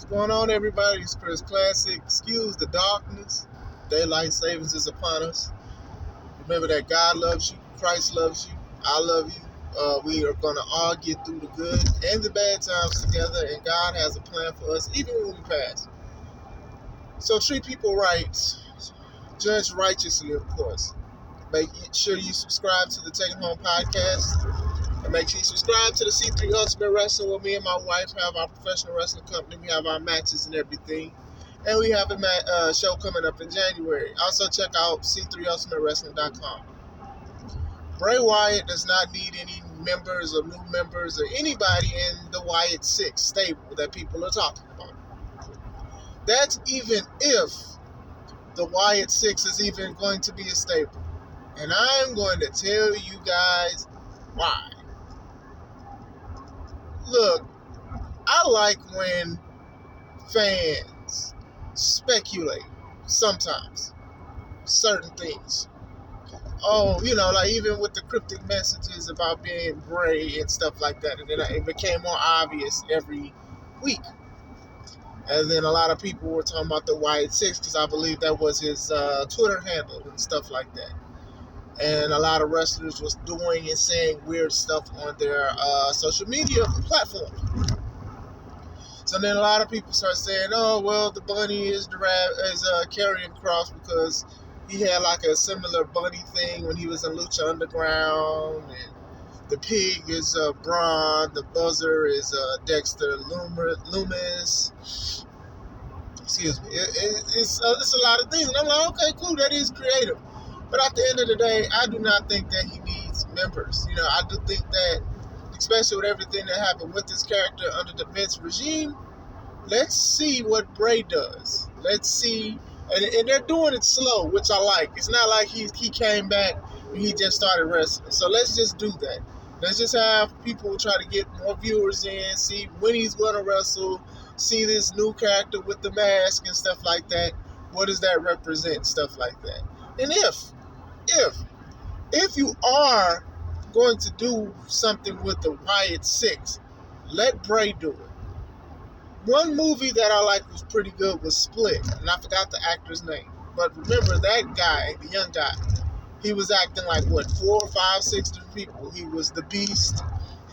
What's going on, everybody? It's Chris Classic. Excuse the darkness. Daylight savings is upon us. Remember that God loves you, Christ loves you, I love you. We are going to all get through the good and the bad times together, and God has a plan for us, even when we pass. So treat people right, judge righteously, of course. Make sure you subscribe to the Take It Home podcast. And make sure you subscribe to the C3 Ultimate Wrestling, where me and my wife have our professional wrestling company. We have our matches and everything. And we have a show coming up in January. Also, check out c3ultimatewrestling.com. Bray Wyatt does not need any members or new members or anybody in the Wyatt 6 stable that people are talking about. That's even if the Wyatt 6 is even going to be a stable. And I'm going to tell you guys why. Look, I like when fans speculate sometimes certain things. Oh, like even with the cryptic messages about being Bray and stuff like that. And then it became more obvious every week. And then a lot of people were talking about the Wyatt 6 because I believe that was his Twitter handle and stuff like that. And a lot of wrestlers was doing and saying weird stuff on their social media platforms. So then a lot of people start saying, oh, well, the bunny is carrying cross because he had like a similar bunny thing when he was in Lucha Underground. And the pig is Braun. The buzzer is Dexter Loomis. Excuse me. It's a lot of things. And I'm like, okay, cool, that is creative. But at the end of the day, I do not think that he needs members. I do think that, especially with everything that happened with this character under the Vince regime, let's see what Bray does. Let's see. And they're doing it slow, which I like. It's not like he came back and he just started wrestling. So let's just do that. Let's just have people try to get more viewers in, see when he's going to wrestle, see this new character with the mask and stuff like that. What does that represent? Stuff like that. And if you are going to do something with the Wyatt 6, let Bray do it. One movie that I liked was pretty good was Split, and I forgot the actor's name. But remember that guy, the young guy, he was acting like, 4, 5, 6 different people. He was the Beast,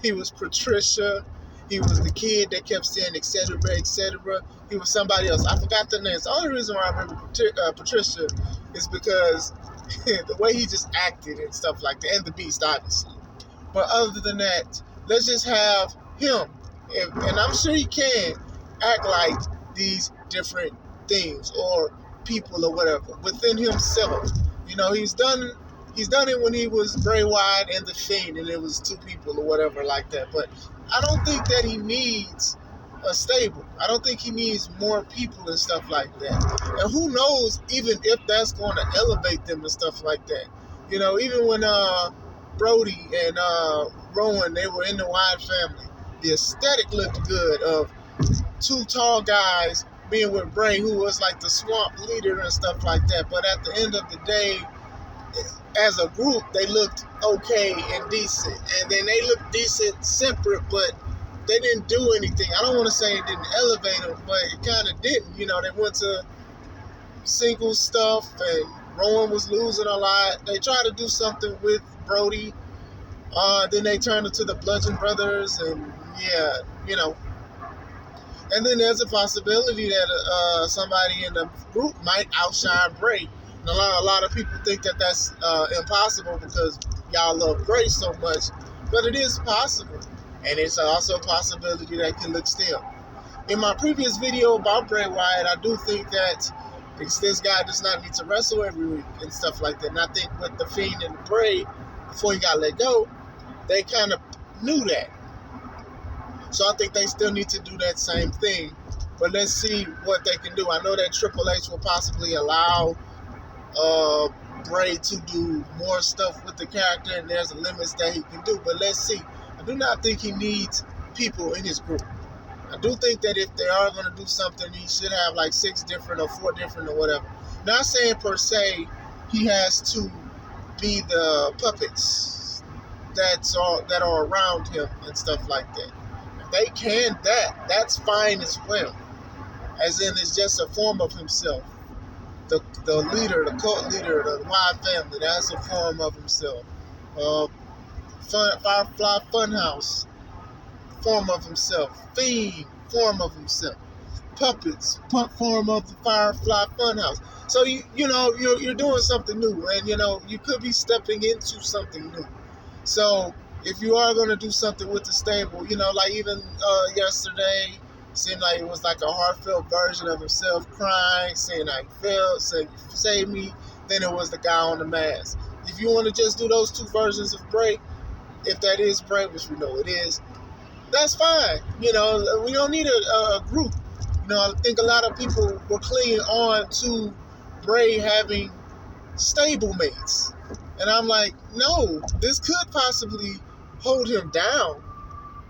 he was Patricia, he was the kid that kept saying etc., etc. He was somebody else. I forgot the names. The only reason why I remember Patricia is because the way he just acted and stuff like that, and the Beast, obviously. But other than that, let's just have him, and I'm sure he can act like these different things or people or whatever within himself. He's done it when he was Bray Wyatt and The Fiend, and it was 2 people or whatever like that. But I don't think that he needs a stable. I don't think he needs more people and stuff like that. And who knows even if that's going to elevate them and stuff like that. Even when Brody and Rowan, they were in the Wyatt family, the aesthetic looked good of 2 tall guys being with Bray, who was like the swamp leader and stuff like that. But at the end of the day, as a group, they looked okay and decent. And then they looked decent separate, but they didn't do anything. I don't want to say it didn't elevate them, but it kind of didn't. They went to single stuff, and Rowan was losing a lot. They tried to do something with Brody. Then they turned it to the Bludgeon Brothers, and And then there's a possibility that somebody in the group might outshine Bray. And a lot of people think that that's impossible because y'all love Bray so much, but it is possible. And it's also a possibility that can look still. In my previous video about Bray Wyatt, I do think that this guy does not need to wrestle every week and stuff like that. And I think with The Fiend and Bray, before he got let go, they kind of knew that. So I think they still need to do that same thing. But let's see what they can do. I know that Triple H will possibly allow Bray to do more stuff with the character, and there's limits that he can do. But let's see. I do not think he needs people in his group. I do think that if they are going to do something, he should have like 6 different or 4 different or whatever. Not saying per se he has to be the puppets that are around him and stuff like that. If they can that's fine as well. as in it's just a form of himself. The leader, the cult leader, the Wyatt family, that's a form of himself. Uh, Firefly Funhouse, form of himself. Fiend, form of himself. Puppets, form of the Firefly Funhouse. So you're doing something new, and you could be stepping into something new. So if you are gonna do something with the stable, like even yesterday, seemed like it was like a heartfelt version of himself crying, saying I failed, saying save me. Then it was the guy on the mask. If you want to just do those two versions of Bray, if that is Bray, which we know it is, that's fine. We don't need a group. I think a lot of people were clinging on to Bray having stablemates. And I'm like, no, this could possibly hold him down,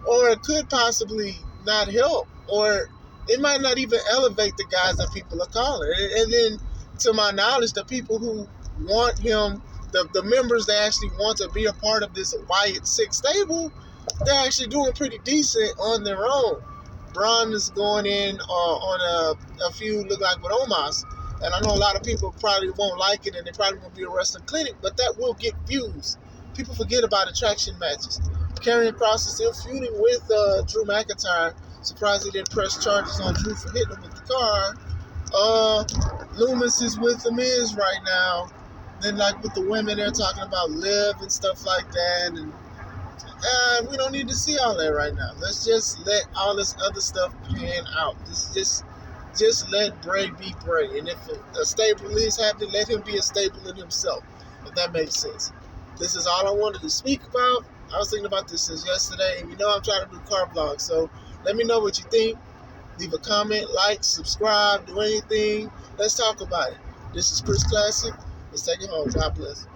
or it could possibly not help, or it might not even elevate the guys that people are calling. And then, to my knowledge, the people who want him, the members that actually want to be a part of this Wyatt 6 stable, they're actually doing pretty decent on their own. Braun is going in on a feud, look like with Omos. And I know a lot of people probably won't like it, and they probably won't be a wrestling clinic, but that will get views. People forget about attraction matches. Karrion Kross is still feuding with Drew McIntyre. Surprised he didn't press charges on Drew for hitting him with the car. Loomis is with The Miz right now. Then, like with the women, they're talking about Liv and stuff like that. And we don't need to see all that right now. Let's just let all this other stuff pan out. Just let Bray be Bray. And if a stable is happening, let him be a stable in himself, if that makes sense. This is all I wanted to speak about. I was thinking about this since yesterday. And I'm trying to do car vlogs. So let me know what you think. Leave a comment, like, subscribe, do anything. Let's talk about it. This is Chris Classic. Let's take it home. God bless.